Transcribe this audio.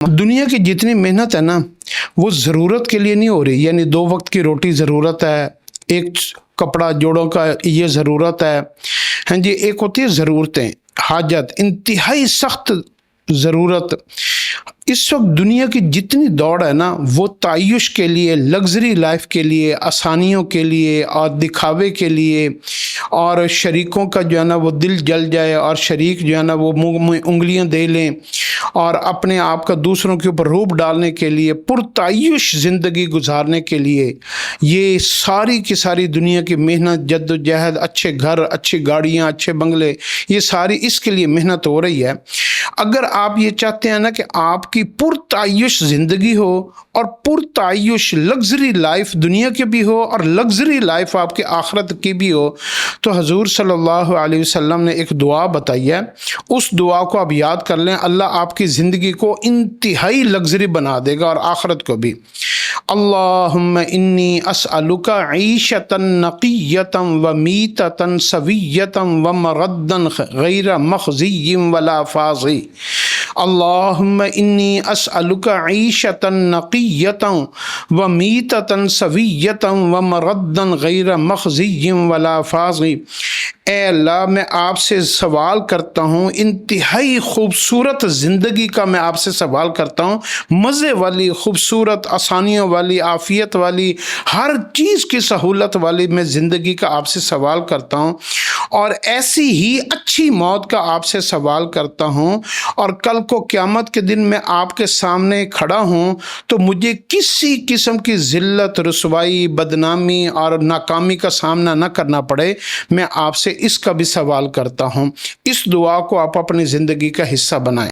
دنیا کی جتنی محنت ہے نا وہ ضرورت کے لیے نہیں ہو رہی، یعنی 2 وقت کی روٹی ضرورت ہے، ایک کپڑا جوڑوں کا یہ ضرورت ہے، ہاں جی، ایک ہوتی ہے ضرورتیں، حاجت، انتہائی سخت ضرورت۔ اس وقت دنیا کی جتنی دوڑ ہے نا وہ تعیش کے لیے، لگژری لائف کے لیے، آسانیوں کے لیے اور دکھاوے کے لیے، اور شریکوں کا جو ہے نا وہ دل جل جائے اور شریک جو ہے نا وہ منہ میں انگلیاں دے لیں اور اپنے آپ کا دوسروں کے اوپر روب ڈالنے کے لیے، پرتعیش زندگی گزارنے کے لیے یہ ساری کی ساری دنیا کی محنت، جد و جہد، اچھے گھر، اچھی گاڑیاں، اچھے بنگلے، یہ ساری اس کے لیے محنت ہو رہی ہے۔ اگر آپ یہ چاہتے ہیں نا کہ آپ کی پرتعیش زندگی ہو اور پرتعیش لگژری لائف دنیا کی بھی ہو اور لگژری لائف آپ کے آخرت کی بھی ہو، تو حضور صلی اللہ علیہ وسلم نے ایک دعا بتائی ہے، اس دعا کو آپ یاد کر لیں، اللہ آپ کی زندگی کو انتہائی لگژری بنا دے گا اور آخرت کو بھی۔ اللہم انی اسألک عیشتا نقیتا ومیتتا سویتا ومردا غیر مخزی ولا فاضی۔ اللہم انی اسألک عیشتا نقیتا ومیتتا سویتا ومردا غیر مخزی ولا فاضی۔ اے اللہ، میں آپ سے سوال کرتا ہوں، انتہائی خوبصورت زندگی کا میں آپ سے سوال کرتا ہوں، مزے والی، خوبصورت، آسانیوں والی، عافیت والی، ہر چیز کی سہولت والی میں زندگی کا آپ سے سوال کرتا ہوں، اور ایسی ہی اچھی موت کا آپ سے سوال کرتا ہوں، اور کل کو قیامت کے دن میں آپ کے سامنے کھڑا ہوں تو مجھے کسی قسم کی ذلت، رسوائی، بدنامی اور ناکامی کا سامنا نہ کرنا پڑے۔ میں آپ سے اس کا بھی سوال کرتا ہوں۔ اس دعا کو آپ اپنی زندگی کا حصہ بنائیں۔